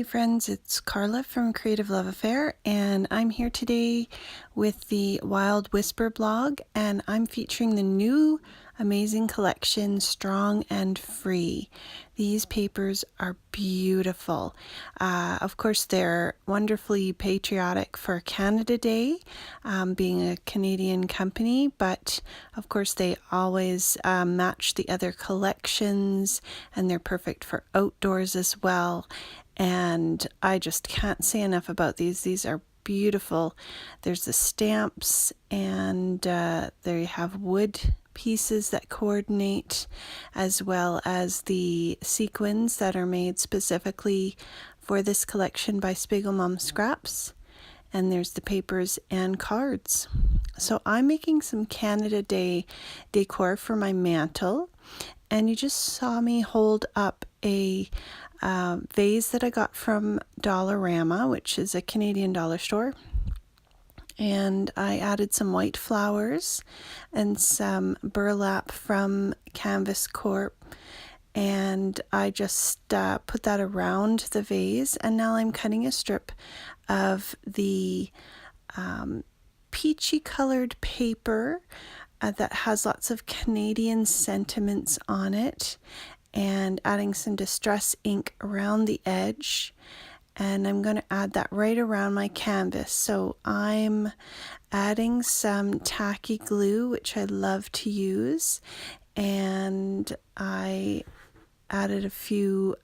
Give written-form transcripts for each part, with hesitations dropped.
friends, it's Carla from Creative Love Affair, and I'm here today with the Wild Whisper blog, and I'm featuring the new amazing collection, Strong and Free. These papers are beautiful. Of course, they're wonderfully patriotic for Canada Day, being a Canadian company, but of course they always match the other collections, and they're perfect for outdoors as well. And I just can't say enough about these. These are beautiful. There's the stamps, and they have wood pieces that coordinate, as well as the sequins that are made specifically for this collection by Spiegelmom Scraps. And there's the papers and cards. So I'm making some Canada Day decor for my mantle, and you just saw me hold up a vase that I got from Dollarama, which is a Canadian dollar store. And I added some white flowers and some burlap from Canvas Corp. And I just put that around the vase. And now I'm cutting a strip of the peachy colored paper that has lots of Canadian sentiments on it, and adding some distress ink around the edge. And I'm going to add that right around my canvas. So I'm adding some tacky glue, which I love to use, and I added a few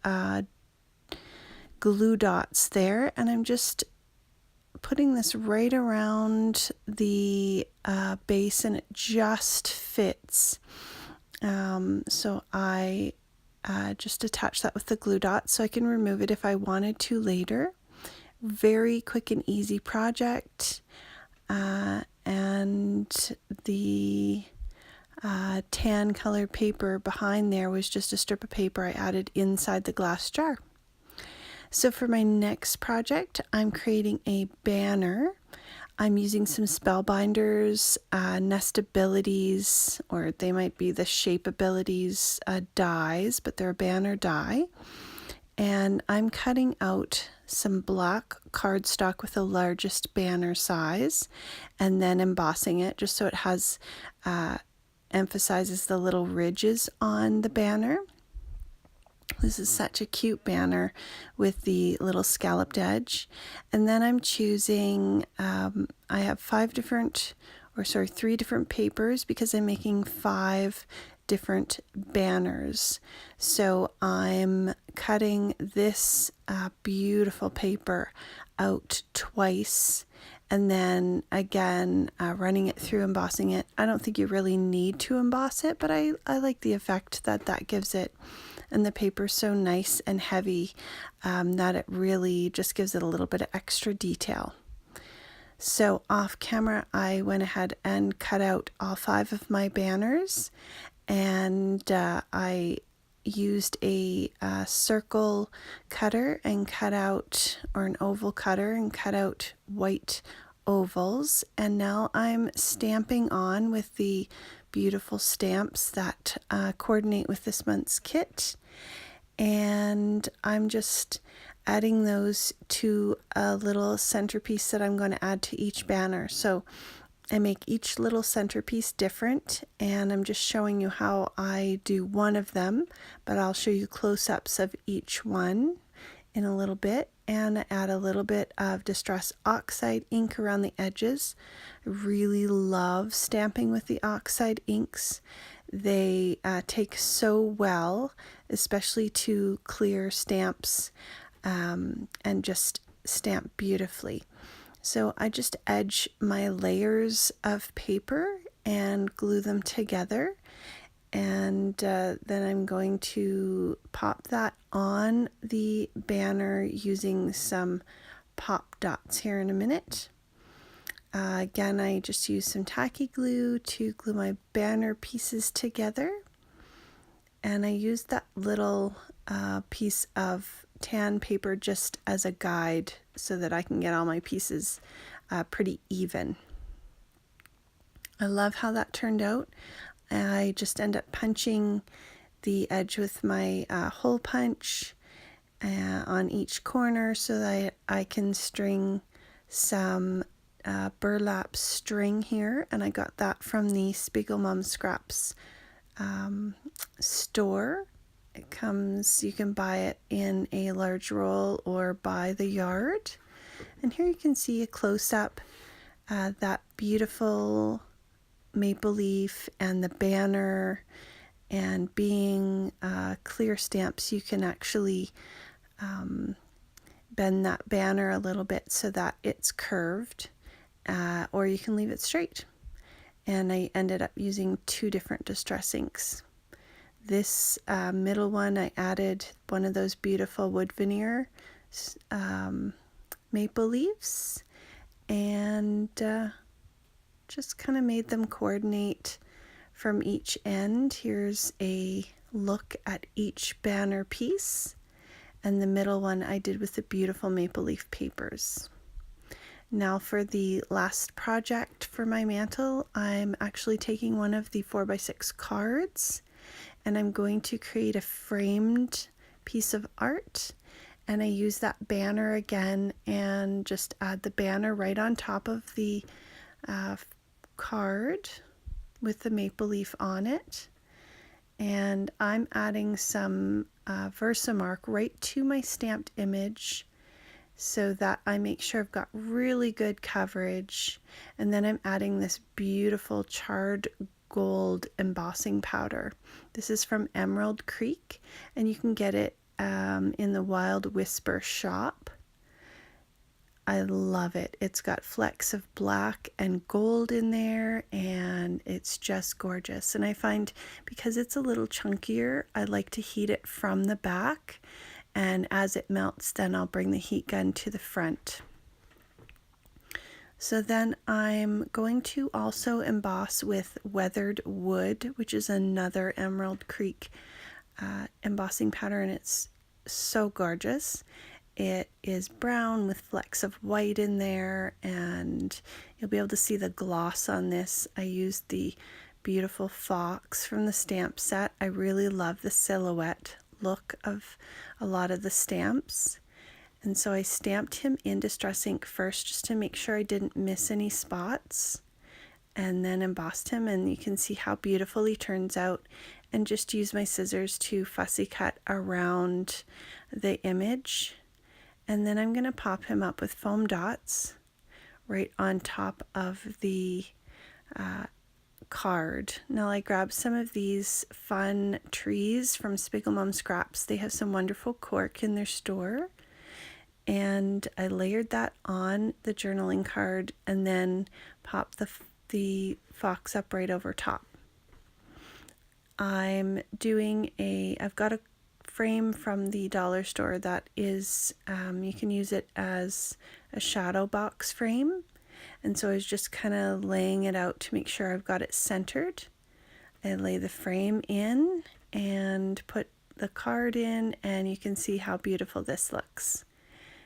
glue dots there, and I'm just putting this right around the base, and it just fits. So I just attach that with the glue dot so I can remove it if I wanted to later. Very quick and easy project. And the tan colored paper behind there was just a strip of paper I added inside the glass jar. So for my next project, I'm creating a banner. I'm using some Spellbinders, Nestabilities, or they might be the Shapeabilities dies, but they're a banner die. And I'm cutting out some black cardstock with the largest banner size, and then embossing it just so it has emphasizes the little ridges on the banner. This is such a cute banner with the little scalloped edge. And then I'm choosing, I have 3 different papers because I'm making 5 different banners. So I'm cutting this beautiful paper out twice, and then again running it through, embossing it. I don't think you really need to emboss it, but I like the effect that gives it. And the paper's so nice and heavy that it really just gives it a little bit of extra detail. So off camera, I went ahead and cut out all 5 of my banners, and I used a circle cutter and cut out, or an oval cutter, and cut out white ovals. And now I'm stamping on with the beautiful stamps that coordinate with this month's kit, and I'm just adding those to a little centerpiece that I'm going to add to each banner. So I make each little centerpiece different, and I'm just showing you how I do one of them, but I'll show you close-ups of each one in a little bit. And I add a little bit of Distress Oxide ink around the edges. I really love stamping with the oxide inks. They take so well, especially to clear stamps, and just stamp beautifully. So I just edge my layers of paper and glue them together, and then I'm going to pop that on the banner using some pop dots here in a minute. Again, I just use some tacky glue to glue my banner pieces together, and I use that little piece of tan paper just as a guide so that I can get all my pieces pretty even. I love how that turned out. I just end up punching the edge with my hole punch, on each corner so that I can string some burlap string here, and I got that from the Spiegel Mom Scraps store. It comes, you can buy it in a large roll or by the yard. And here you can see a close-up, that beautiful maple leaf and the banner, and being clear stamps, you can actually bend that banner a little bit so that it's curved, or you can leave it straight. And I ended up using 2 different distress inks. This middle one, I added one of those beautiful wood veneer maple leaves, and just kind of made them coordinate from each end. Here's a look at each banner piece, and the middle one I did with the beautiful maple leaf papers. Now for the last project for my mantle, I'm actually taking one of the 4x6 cards, and I'm going to create a framed piece of art. And I use that banner again and just add the banner right on top of the card with the maple leaf on it. And I'm adding some Versamark right to my stamped image so that I make sure I've got really good coverage. And then I'm adding this beautiful charred gold embossing powder. This is from Emerald Creek, and you can get it in the Wild Whisper shop. I love it. It's got flecks of black and gold in there, and it's just gorgeous. And I find because it's a little chunkier, I like to heat it from the back, and as it melts, then I'll bring the heat gun to the front. So then I'm going to also emboss with weathered wood, which is another Emerald Creek embossing powder, and it's so gorgeous. It is brown with flecks of white in there, and you'll be able to see the gloss on this. I used the beautiful fox from the stamp set. I really love the silhouette look of a lot of the stamps. And so I stamped him in distress ink first just to make sure I didn't miss any spots, and then embossed him, and you can see how beautiful he turns out, and just use my scissors to fussy cut around the image. And then I'm going to pop him up with foam dots right on top of the card. Now I grabbed some of these fun trees from Spiegel Mom Scraps. They have some wonderful cork in their store. And I layered that on the journaling card and then popped the fox up right over top. I've got a frame from the dollar store that is, you can use it as a shadow box frame. And so I was just kind of laying it out to make sure I've got it centered. I lay the frame in and put the card in, and you can see how beautiful this looks,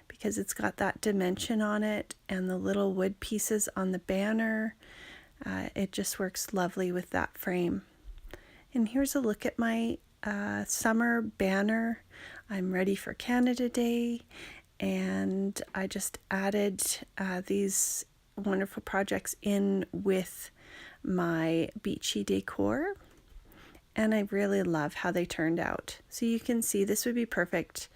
because it's got that dimension on it and the little wood pieces on the banner. It just works lovely with that frame. And here's a look at my summer banner. I'm ready for Canada Day, and I just added these wonderful projects in with my beachy decor, and I really love how they turned out. So you can see this would be perfect,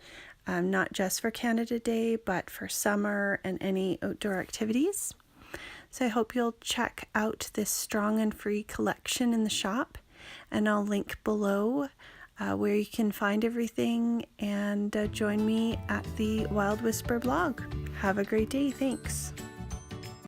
not just for Canada Day, but for summer and any outdoor activities. So I hope you'll check out this Strong and Free collection in the shop, and I'll link below where you can find everything, and join me at the Wild Whisper blog. Have a great day. Thanks.